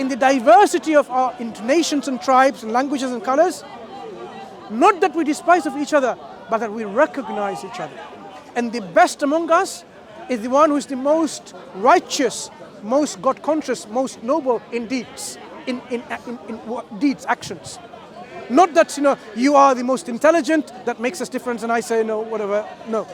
the diversity of our nations and tribes and languages and colors, not that we despise of each other, but that we recognize each other. And the best among us is the one who is the most righteous, most God-conscious, most noble in deeds, in deeds, actions. Not that, you are the most intelligent, that makes us different, and I say, no, whatever. No.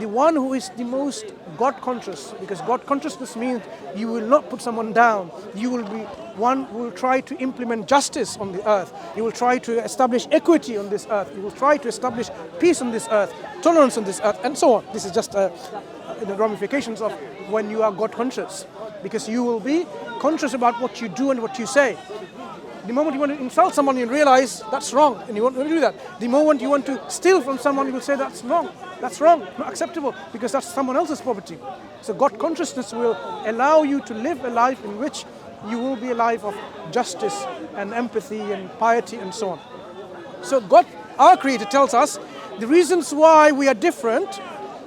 The one who is the most God-conscious, because God-consciousness means you will not put someone down. You will be one who will try to implement justice on the earth. You will try to establish equity on this earth. You will try to establish peace on this earth, tolerance on this earth, and so on. This is just the ramifications of when you are God-conscious, because you will be conscious about what you do and what you say. The moment you want to insult someone, you realize that's wrong, and you won't do that. The moment you want to steal from someone, you will say that's wrong, not acceptable, because that's someone else's property. So God consciousness will allow you to live a life in which you will be a life of justice and empathy and piety and so on. So God, our Creator, tells us the reasons why we are different,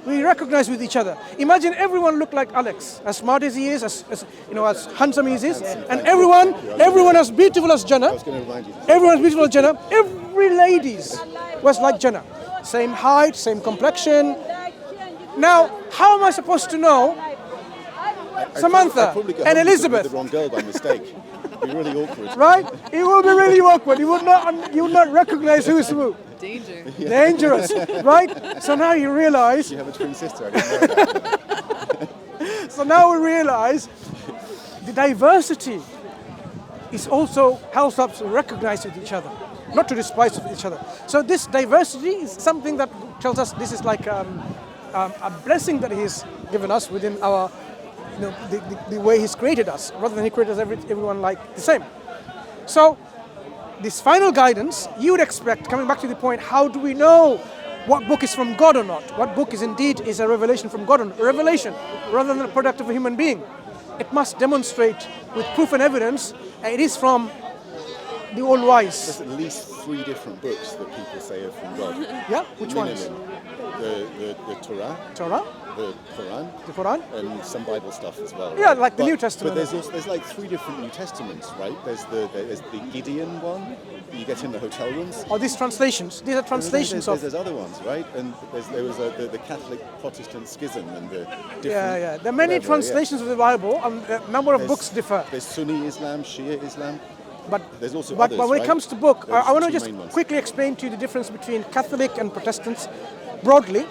we recognize with each other. Imagine everyone look like Alex, as smart as he is, as handsome as he is, and everyone as beautiful as Jannah. Everyone as beautiful as Jannah. Every ladies was like Jannah. Same height, same complexion. Now, how am I supposed to know Samantha and Elizabeth? The wrong girl by mistake. It'd be really awkward. Right? It will be really awkward. You will not recognize who's who. Dangerous, right? So now you realize. You have a twin sister. I didn't know that. So now we realize the diversity is also helps us to recognize with each other, not to despise of each other. So this diversity is something that tells us this is like a blessing that He's given us within our, the way He's created us, rather than He created everyone like the same. So this final guidance, you would expect, coming back to the point, how do we know what book is from God or not? What book is indeed a revelation from God or not? A revelation, rather than a product of a human being. It must demonstrate with proof and evidence, and it is from the DawahWise. There's at least 3 different books that people say are from God. Yeah, which ones? The Torah, the Quran, and some Bible stuff as well. Yeah, like the New Testament. But there's like 3 different New Testaments, right? There's the Gideon one that you get in the hotel rooms. Oh, these translations. These are translations of. There's other ones, right? And there was the Catholic Protestant schism and the different. Yeah. There are many translations of the Bible, and a number of books differ. There's Sunni Islam, Shia Islam. But there's also others, when it comes to book, I want to just quickly explain to you the difference between Catholic and Protestants broadly.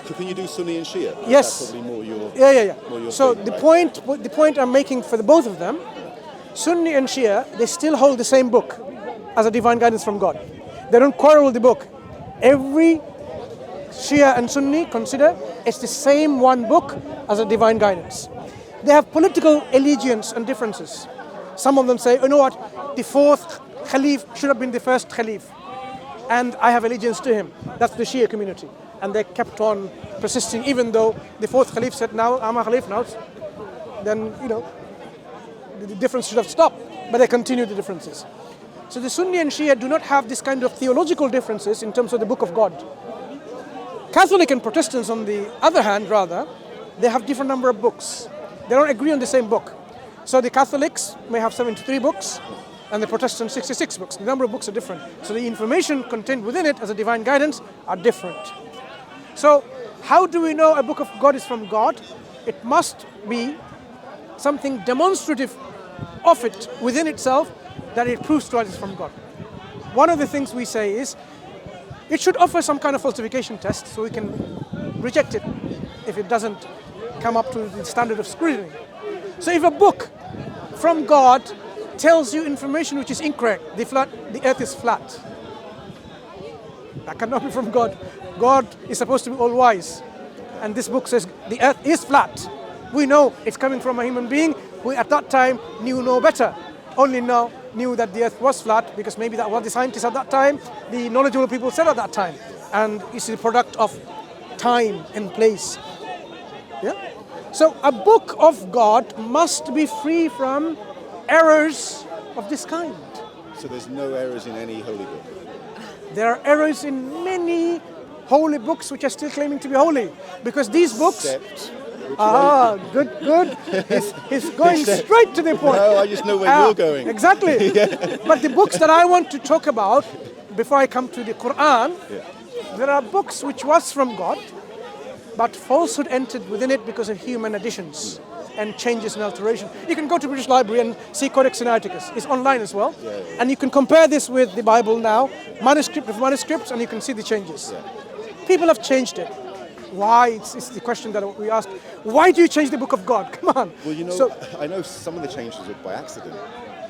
So can you do Sunni and Shia? Yes. That's probably more your. Yeah. More your so thing, the point I'm making for the both of them, Sunni and Shia, they still hold the same book as a divine guidance from God. They don't quarrel with the book. Every Shia and Sunni consider it's the same one book as a divine guidance. They have political allegiance and differences. Some of them say, you know what, the 4th Khalif should have been the first Khalif, and I have allegiance to him. That's the Shia community. And they kept on persisting, even though the 4th Khalif said, now I'm a Khalif now, then, the difference should have stopped. But they continue the differences. So the Sunni and Shia do not have this kind of theological differences in terms of the Book of God. Catholic and Protestants, on the other hand, rather, they have different number of books. They don't agree on the same book. So the Catholics may have 73 books, and the Protestants 66 books. The number of books are different. So the information contained within it as a divine guidance are different. So how do we know a book of God is from God? It must be something demonstrative of it within itself that it proves to us is from God. One of the things we say is it should offer some kind of falsification test so we can reject it if it doesn't come up to the standard of scrutiny. So if a book from God tells you information which is incorrect, the earth is flat, that cannot be from God. God is supposed to be all wise, and this book says the earth is flat. We know it's coming from a human being who at that time knew no better, only now knew that the earth was flat because maybe that was the scientists at that time, the knowledgeable people said at that time, and it's the product of time and place. Yeah. So a book of God must be free from errors of this kind. So there's no errors in any holy book? There are errors in many holy books which are still claiming to be holy. Because these books... Except Good. He's going straight to the point. No, I just know where you're going. Exactly. But the books that I want to talk about, before I come to the Quran, there are books which was from God, but falsehood entered within it because of human additions and changes and alteration. You can go to British Library and see Codex Sinaiticus. It's online as well. And you can compare this with the Bible now, manuscript of manuscripts, and you can see the changes. People have changed it. Why? It's the question that we ask. Why do you change the book of God? Come on. Well, I know some of the changes were by accident.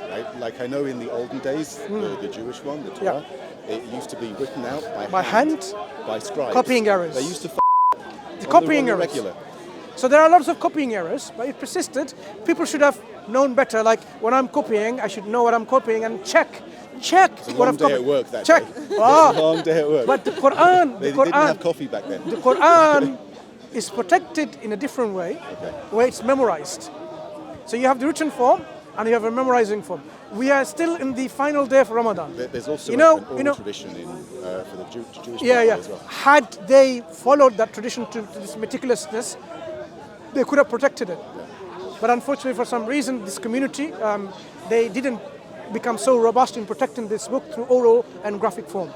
Right? Like I know in the olden days, the Jewish one, the Torah, it used to be written out by hand, by scribes. Copying errors. They used to the copying errors. Regular. So there are lots of copying errors, but it persisted. People should have known better. Like when I'm copying, I should know what I'm copying and check it's a what long I've day copied. At work that check. day. It's a long day at work. But the Quran, they didn't have coffee back then. The Quran is protected in a different way, where it's memorized. So you have the written form and you have a memorizing form. We are still in the final day of Ramadan. There's also an oral tradition for the Jewish people as well. Had they followed that tradition to this meticulousness, they could have protected it. But unfortunately, for some reason, this community, they didn't become so robust in protecting this book through oral and graphic form.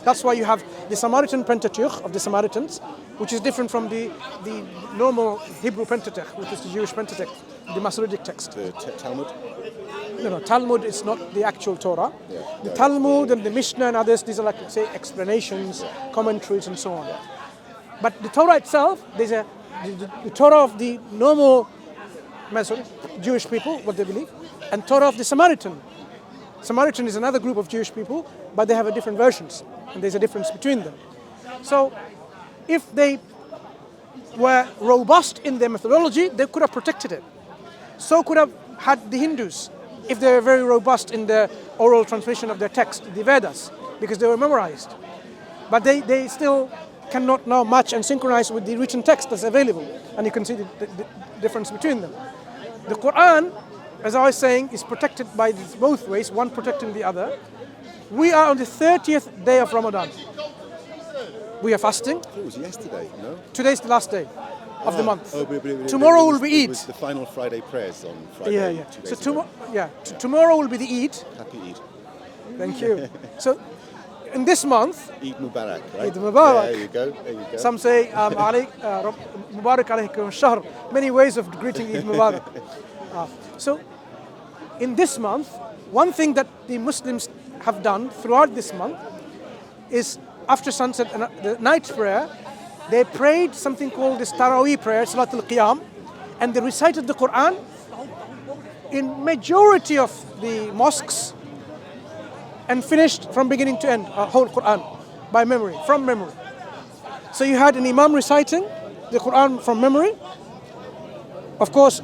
That's why you have the Samaritan Pentateuch of the Samaritans, which is different from the normal Hebrew Pentateuch, which is the Jewish Pentateuch, the Masoridic text. The Talmud? No, Talmud is not the actual Torah. The Talmud and the Mishnah and others, these are like, say, explanations, commentaries, and so on. But the Torah itself, there's the Torah of the normal Jewish people, what they believe, and Torah of the Samaritan. Samaritan is another group of Jewish people, but they have different versions, and there's a difference between them. So, if they were robust in their methodology, they could have protected it. So could have had the Hindus, if they were very robust in their oral transmission of their text, the Vedas, because they were memorized. But they still cannot now match and synchronize with the written text that's available, and you can see the difference between them. The Quran, as I was saying, is protected by both ways, one protecting the other. We are on the 30th day of Ramadan. We are fasting. It was yesterday, no? Today's the last day of the month. Tomorrow will be Eid. It was the final Friday prayers on Friday. So tomorrow will be the Eid. Happy Eid. Thank you. So in this month, Eid Mubarak, right? Eid Mubarak. There you go. Some say Mubarak alaykum shahr. Many ways of greeting Eid Mubarak. So in this month, one thing that the Muslims have done throughout this month is after sunset and the night prayer, they prayed something called the Taraweeh prayer, Salatul Qiyam, and they recited the Quran in majority of the mosques and finished from beginning to end, whole Quran, by memory, from memory. So you had an imam reciting the Quran from memory. Of course,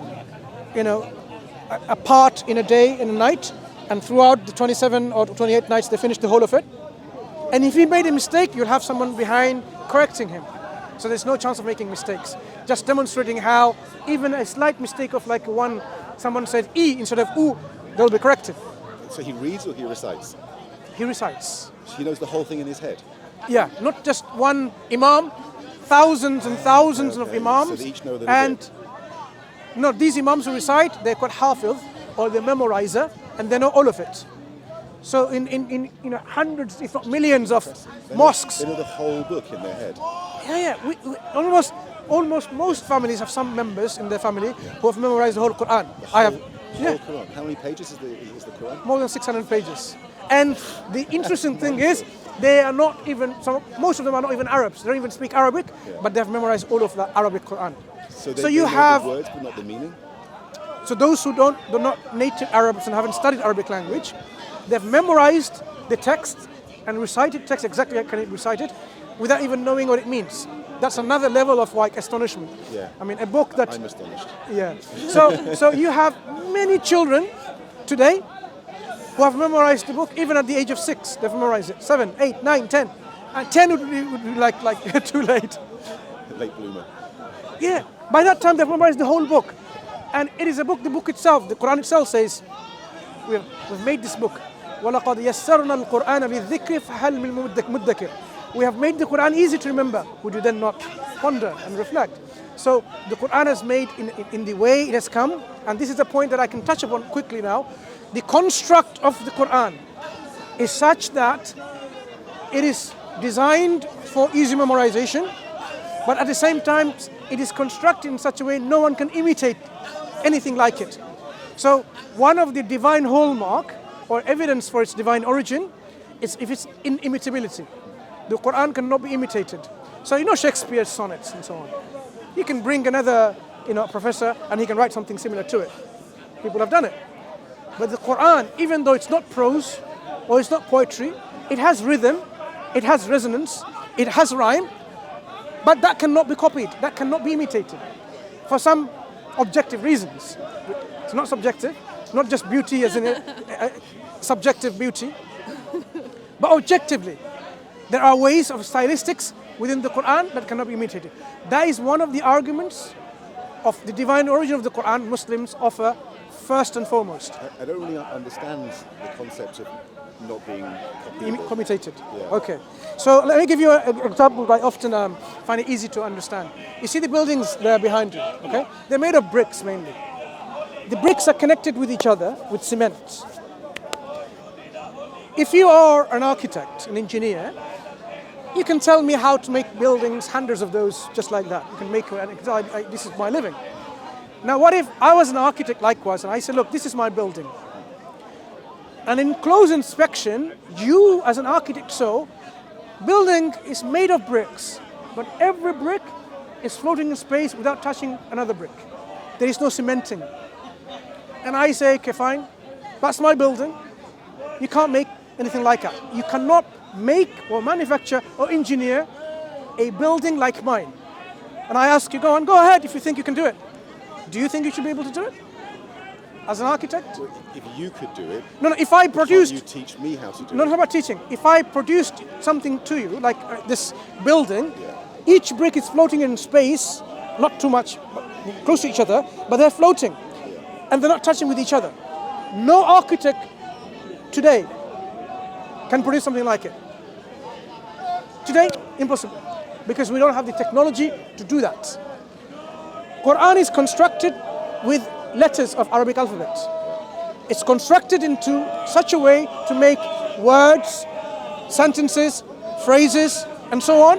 a part in a day, in a night, and throughout the 27 or 28 nights, they finished the whole of it. And if he made a mistake, you'll have someone behind correcting him. So there's no chance of making mistakes. Just demonstrating how even a slight mistake of like someone said E instead of U, they'll be corrected. So he reads or he recites? He recites. So he knows the whole thing in his head? Yeah, not just one imam, thousands and thousands of imams. So they each know the no, these imams who recite, they're called hafiz, or the memorizer, and they know all of it. So in hundreds, if not millions of mosques. They know the whole book in their head. Yeah. We almost most families have some members in their family who have memorized the whole Quran. Whole Quran. How many pages is the Quran? More than 600 pages. And the interesting thing is, most of them are not even Arabs. They don't even speak Arabic, but they have memorized all of the Arabic Quran. So you have the words, but not the meaning. So those who they're not native Arabs and haven't studied Arabic language, they've memorized the text and recited text exactly how can it recite it without even knowing what it means. That's another level of like astonishment. Yeah. I mean, a book that. I'm astonished. Yeah. So you have many children today who have memorized the book even at the age of 6. They've memorized it. 7, 8, 9, 10. And 10 would be like too late. Late bloomer. Yeah. By that time, they've memorized the whole book. And it is a book, the book itself, the Quran itself says, we've made this book. وَلَقَدْ يَسَّرْنَا الْقُرْآنَ لِلذِّكْرِ فَهَلْ مِن مُدَّكِرٍ. We have made the Quran easy to remember. Would you then not ponder and reflect? So the Quran has made in the way it has come, and this is a point that I can touch upon quickly now. The construct of the Quran is such that it is designed for easy memorization, but at the same time it is constructed in such a way no one can imitate anything like it. So one of the divine hallmark or evidence for its divine origin is if it's inimitability. The Quran cannot be imitated. So you know Shakespeare's sonnets and so on. You can bring another professor and he can write something similar to it. People have done it. But the Quran, even though it's not prose or it's not poetry, it has rhythm, it has resonance, it has rhyme, but that cannot be copied, that cannot be imitated for some objective reasons. It's not subjective, not just beauty as in subjective beauty, but objectively. There are ways of stylistics within the Quran that cannot be imitated. That is one of the arguments of the divine origin of the Quran Muslims offer first and foremost. I don't really understand the concept of not being Imitated. Yeah. Okay. So let me give you an example that I often find it easy to understand. You see the buildings there behind you, okay? They're made of bricks mainly. The bricks are connected with each other with cement. If you are an architect, an engineer, you can tell me how to make buildings, hundreds of those, just like that. You can make, this is my living. Now what if I was an architect likewise and I said, look, this is my building. And in close inspection, you as an architect saw, building is made of bricks, but every brick is floating in space without touching another brick. There is no cementing. And I say, okay, fine, that's my building. You can't make anything like that. You cannot make or manufacture or engineer a building like mine. And I ask you, go ahead if you think you can do it. Do you think you should be able to do it? As an architect? Well, if you could do it, no, if I produced... Can't you teach me how to do it? No, not about teaching. If I produced something to you, like this building, each brick is floating in space, not too much, but close to each other, but they're floating. And they're not touching with each other. No architect today can produce something like it. Today, impossible. Because we don't have the technology to do that. Quran is constructed with letters of Arabic alphabet. It's constructed into such a way to make words, sentences, phrases, and so on.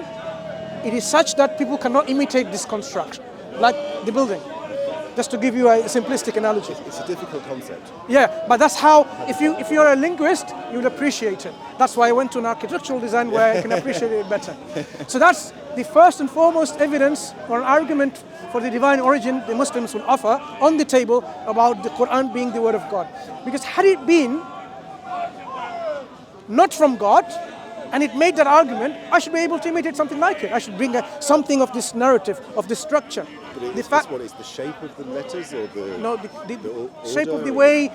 It is such that people cannot imitate this construction, like the building. Just to give you a simplistic analogy. It's a difficult concept. Yeah, but that's how, if you're a linguist, you'll appreciate it. That's why I went to an architectural design where I can appreciate it better. So that's the first and foremost evidence or an argument for the divine origin the Muslims will offer on the table about the Quran being the word of God. Because had it been not from God, and it made that argument, I should be able to imitate something like it. I should bring something of this narrative, of this structure. But what is the shape of the letters or the... No, the shape of the way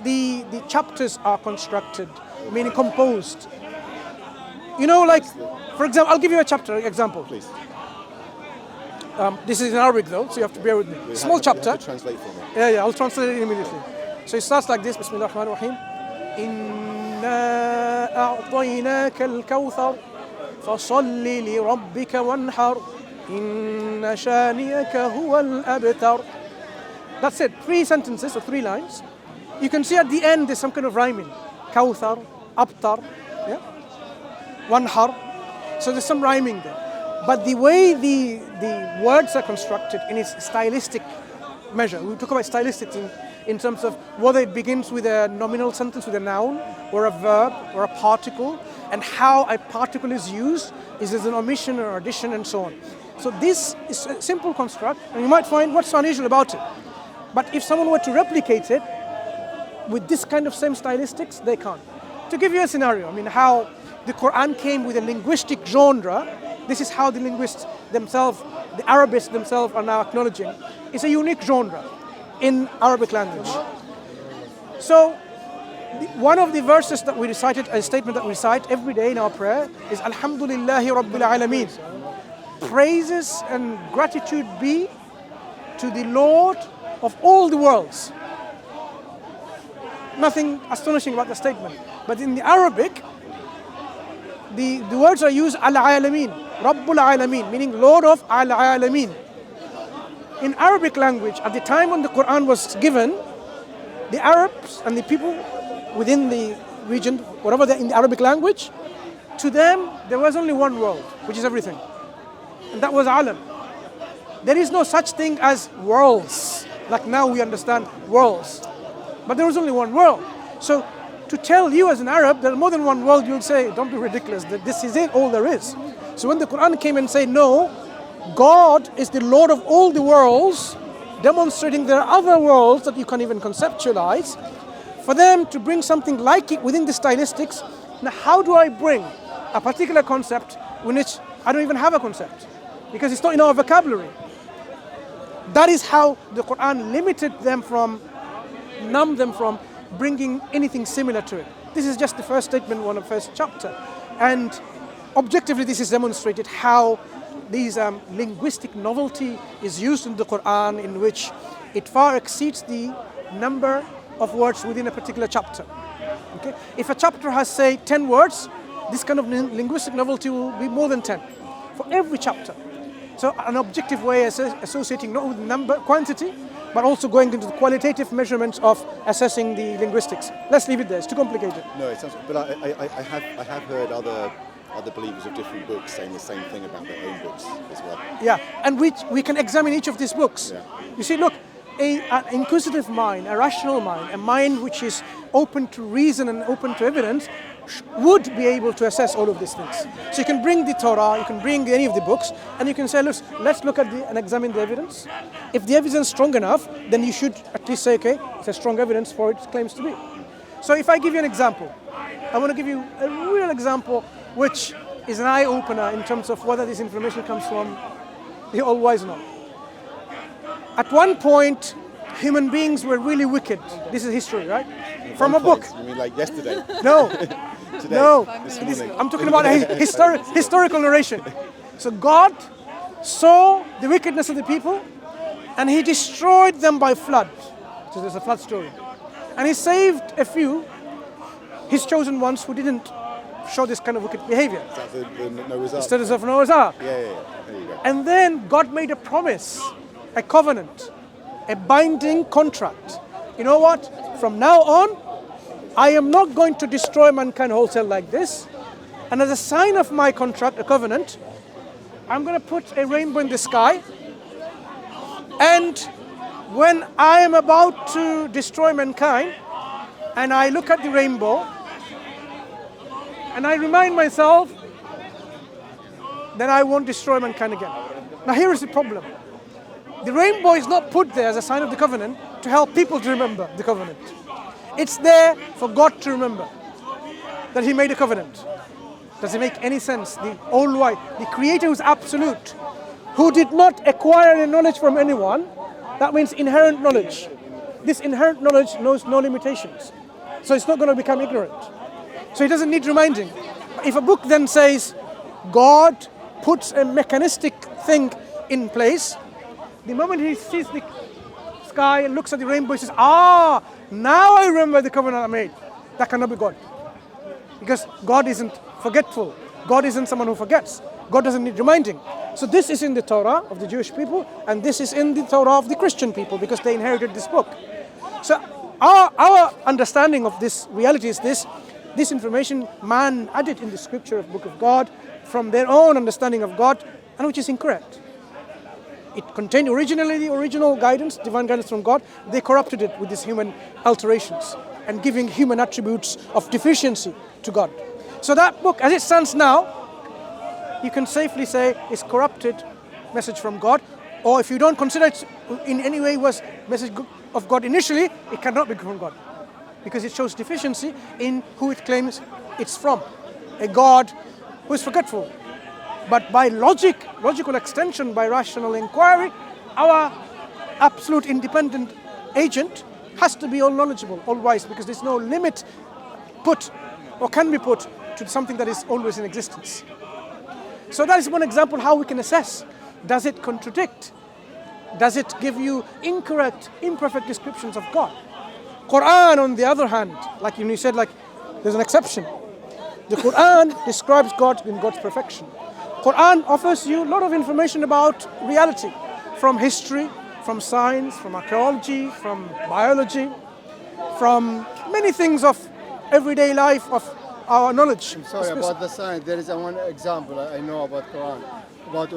the chapters are constructed, meaning composed. You know, like, for example, I'll give you a chapter example. Please. This is in Arabic though, so you have to bear with me. Small chapter. You have to translate for me. Yeah, I'll translate it immediately. So it starts like this, Bismillah ar-Rahman ar-Rahim. إِنَّا أَعْطَيْنَاكَ الْكَوْثَرَ فَصَلِّ لِرَبِّكَ وَانْحَرْ إِنَّ شَانِيَكَ هُوَ الْأَبْتَرُ. That's it, 3 sentences or 3 lines. You can see at the end there's some kind of rhyming. Kawthar, Abtar, yeah? Wanhar. So there's some rhyming there. But the way the words are constructed in its stylistic measure, we talk about stylistics in terms of whether it begins with a nominal sentence with a noun or a verb or a particle, and how a particle is used, is as an omission or addition and so on. So this is a simple construct, and you might find what's so unusual about it. But if someone were to replicate it with this kind of same stylistics, they can't. To give you a scenario, I mean how the Quran came with a linguistic genre, this is how the linguists themselves, the Arabists themselves are now acknowledging. It's a unique genre in Arabic language. So one of the verses that we recited, a statement that we recite every day in our prayer is Alhamdulillahi Rabbil Alameen. Praises and gratitude be to the Lord of all the worlds. Nothing astonishing about the statement. But in the Arabic, the words are used Al-Alameen, Rabbul Alameen, meaning Lord of Al-Alameen. in Arabic language, at the time when the Quran was given, the Arabs and the people within the region, whatever they're in the Arabic language, to them there was only one world, which is everything. And that was alam. There is no such thing as worlds, like now we understand worlds. But there was only one world. So to tell you as an Arab there are more than one world, you'll say, don't be ridiculous, that this is it, all there is. So when the Quran came and said, no, God is the Lord of all the worlds, demonstrating there are other worlds that you can't even conceptualize, for them to bring something like it within the stylistics. Now how do I bring a particular concept in which I don't even have a concept? Because it's not in our vocabulary. That is how the Quran limited them from, numbed them from bringing anything similar to it. This is just the first statement, one of the first chapter. And objectively this is demonstrated how these linguistic novelty is used in the Quran, in which it far exceeds the number of words within a particular chapter. Okay? If a chapter has, say, 10 words, this kind of linguistic novelty will be more than 10 for every chapter. So an objective way associating not with number, quantity, but also going into the qualitative measurements of assessing the linguistics. Let's leave it there, it's too complicated. No, it sounds, but I have heard other believers of different books saying the same thing about their own books as well. Yeah, and we can examine each of these books. Yeah. You see, look, an inquisitive mind, a rational mind, a mind which is open to reason and open to evidence, would be able to assess all of these things. So you can bring the Torah, you can bring any of the books, and you can say, look, let's look at and examine the evidence. If the evidence is strong enough, then you should at least say, okay, it's a strong evidence for its claims to be. So if I give you an example, I want to give you a real example which is an eye-opener in terms of whether this information comes from the All-Wise or not. At one point, human beings were really wicked. This is history, right? From a book. You mean like yesterday? No. Today? No. This morning? I'm talking about a historical narration. So God saw the wickedness of the people and he destroyed them by flood. So there's a flood story. And he saved a few, his chosen ones, who didn't show this kind of wicked behavior. Is that the Noah's Ark? Instead of Noah's Ark. Yeah. There you go. And then God made a promise, a covenant, a binding contract. You know what? From now on, I am not going to destroy mankind wholesale like this. And as a sign of my contract, a covenant, I'm going to put a rainbow in the sky. And when I am about to destroy mankind, and I look at the rainbow, and I remind myself, then I won't destroy mankind again. Now here is the problem. The rainbow is not put there as a sign of the covenant to help people to remember the covenant. It's there for God to remember that he made a covenant. Does it make any sense? The all-wise, the creator who is absolute, who did not acquire any knowledge from anyone, that means inherent knowledge. This inherent knowledge knows no limitations. So it's not going to become ignorant. So he doesn't need reminding. If a book then says, God puts a mechanistic thing in place, the moment he sees the sky and looks at the rainbow, he says, now I remember the covenant I made. That cannot be God. Because God isn't forgetful. God isn't someone who forgets. God doesn't need reminding. So this is in the Torah of the Jewish people, and this is in the Torah of the Christian people, because they inherited this book. So our understanding of this reality is this information man added in the scripture of book of God from their own understanding of God, and which is incorrect. It contained originally the original guidance, divine guidance from God. They corrupted it with these human alterations and giving human attributes of deficiency to God. So that book, as it stands now, you can safely say is corrupted message from God. Or if you don't consider it in any way was message of God initially, it cannot be from God, because it shows deficiency in who it claims it's from, a God who is forgetful. But by logical extension, by rational inquiry, our absolute independent agent has to be all knowledgeable, all wise, because there's no limit put or can be put to something that is always in existence. So that is one example how we can assess. Does it contradict? Does it give you incorrect, imperfect descriptions of God? Quran, on the other hand, like you said, like there's an exception. The Quran describes God in God's perfection. Quran offers you a lot of information about reality, from history, from science, from archaeology, from biology, from many things of everyday life, of our knowledge. Sorry about the science. There is one example I know about Quran. About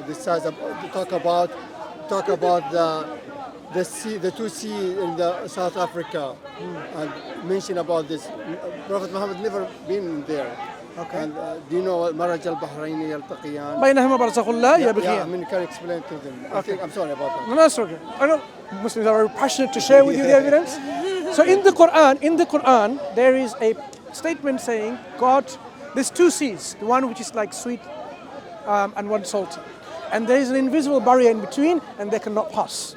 this size. Talk about the two seas in the South Africa, and mention about this. Prophet Muhammad never been there. Okay. And do you know مرج البحرين يلتقيان? بينهما برزخ لا Yeah, يبغيان. I mean, can you explain to them? Okay. I'm sorry about that. No, that's okay. I know Muslims are very passionate to share with you the evidence. So in the Quran, there is a statement saying God, there's two seas, the one which is like sweet and one salty. And there is an invisible barrier in between and they cannot pass.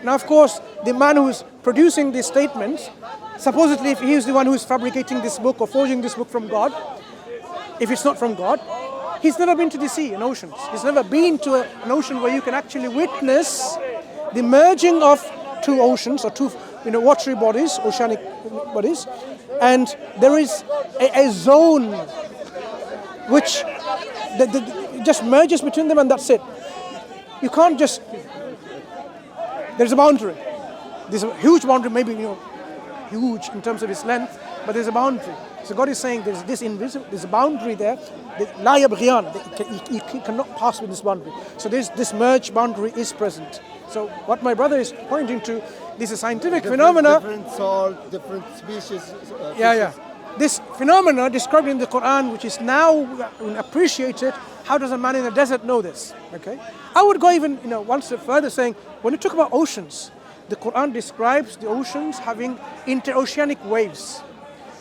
Now, of course, the man who's producing these statements, supposedly if he is the one who's fabricating this book or forging this book from God, if it's not from God, he's never been to the sea and oceans. He's never been to an ocean where you can actually witness the merging of two oceans or two watery bodies, oceanic bodies, and there is a zone which just merges between them and that's it. You can't just... There's a boundary. There's a huge boundary, maybe huge in terms of its length, but there's a boundary. So God is saying there's this invisible, there's a boundary there. La yabghiyan, you cannot pass with this boundary. So this merged boundary is present. So what my brother is pointing to, this is scientific phenomena. Different salt, different species. Yeah. This phenomena described in the Quran, which is now appreciated. How does a man in the desert know this? Okay, I would go even one step further, saying when you talk about oceans, the Quran describes the oceans having interoceanic waves.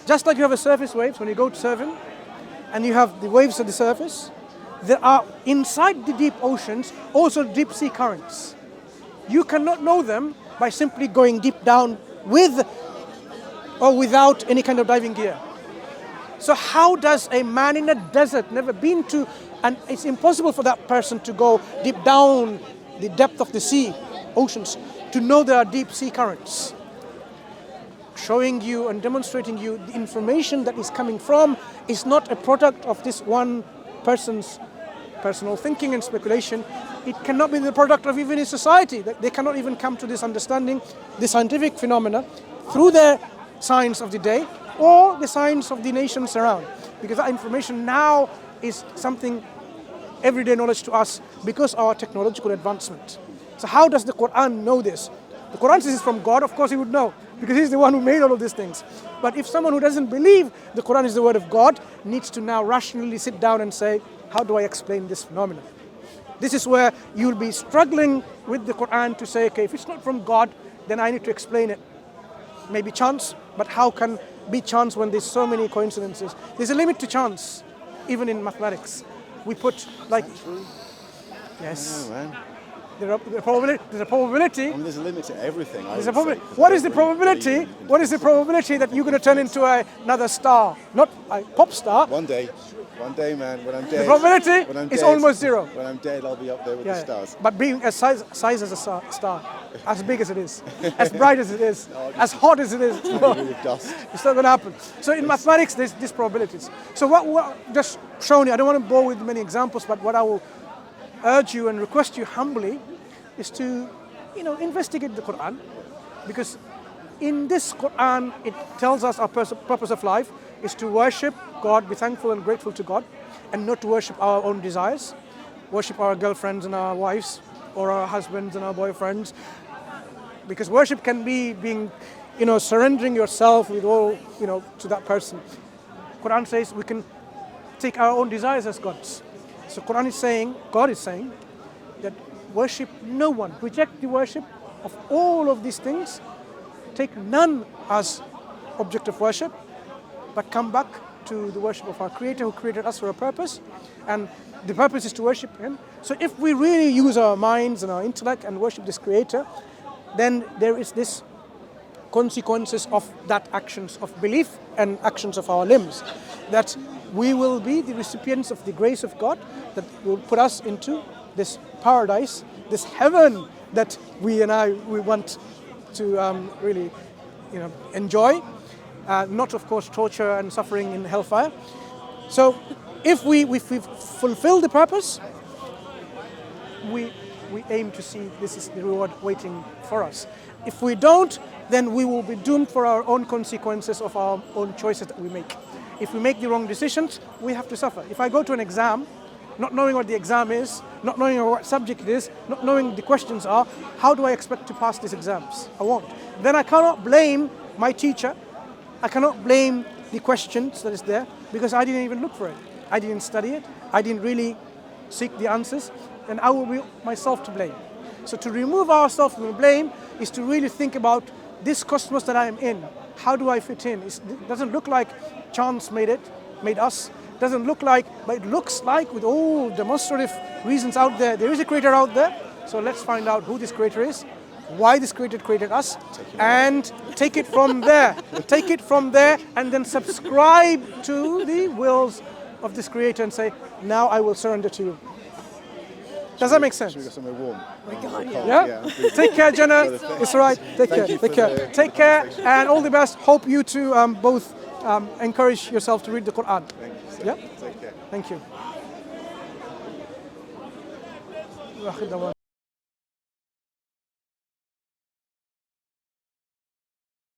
Just like you have a surface waves when you go surfing, and you have the waves at the surface, there are inside the deep oceans also deep sea currents. You cannot know them by simply going deep down with or without any kind of diving gear. So how does a man in a desert, never been to, and it's impossible for that person to go deep down the depth of the sea, oceans, to know there are deep sea currents? Showing you and demonstrating you the information that is coming from is not a product of this one person's personal thinking and speculation. It cannot be the product of even his society. They cannot even come to this understanding, the scientific phenomena, through their science of the day or the science of the nations around. Because that information now is something everyday knowledge to us because of our technological advancement. So how does the Quran know this? The Quran says it's from God, of course he would know, because he's the one who made all of these things. But if someone who doesn't believe the Quran is the word of God needs to now rationally sit down and say, how do I explain this phenomenon? This is where you'll be struggling with the Quran to say, okay, if it's not from God, then I need to explain it. Maybe chance, but how can be chance when there's so many coincidences? There's a limit to chance, even in mathematics. We put like... Yes. Oh, man. There's a probability. I mean, there's a limit to everything. What is the probability? What is the probability that you're going to turn into another star, not a pop star? One day, man. When I'm dead, the probability is almost zero. When I'm dead, I'll be up there with the stars. But being as size as a star, as big as it is, as bright as it is, as hot as it is, it's not going to happen. So in mathematics, there's these probabilities. So what just showing you, I don't want to bore with many examples, but what I will urge you and request you humbly is to, investigate the Quran, because in this Quran it tells us our purpose of life is to worship God, be thankful and grateful to God, and not to worship our own desires, worship our girlfriends and our wives, or our husbands and our boyfriends, because worship can be being, surrendering yourself with all, to that person. Quran says we can take our own desires as gods. So God is saying that worship no one. Reject the worship of all of these things. Take none as object of worship, but come back to the worship of our Creator who created us for a purpose. And the purpose is to worship Him. So if we really use our minds and our intellect and worship this Creator, then there is this consequences of that actions of belief and actions of our limbs. That we will be the recipients of the grace of God that will put us into this paradise, this heaven that we want to really, enjoy. Not, of course, torture and suffering in hellfire. So if we fulfill the purpose, we we aim to see this is the reward waiting for us. If we don't, then we will be doomed for our own consequences of our own choices that we make. If we make the wrong decisions, we have to suffer. If I go to an exam, not knowing what the exam is, not knowing what subject it is, not knowing the questions are, how do I expect to pass these exams? I won't. Then I cannot blame my teacher. I cannot blame the questions that is there because I didn't even look for it. I didn't study it. I didn't really seek the answers, and I will be myself to blame. So to remove ourselves from the blame is to really think about this cosmos that I am in. How do I fit in? It doesn't look like chance made us. Doesn't look like, but it looks like with all demonstrative reasons out there, there is a creator out there. So let's find out who this creator is, why this creator created us, and take it from there. Take it from there and then subscribe to the wills of this creator and say, now I will surrender to you. Does that make sense? Should we go somewhere warm? Yeah? Take care, Jenna. It's all right. Take care. Take care. Take care and all the best. Hope you two both encourage yourself to read the Quran. Thank you, sir. Yeah? Take care. Thank you.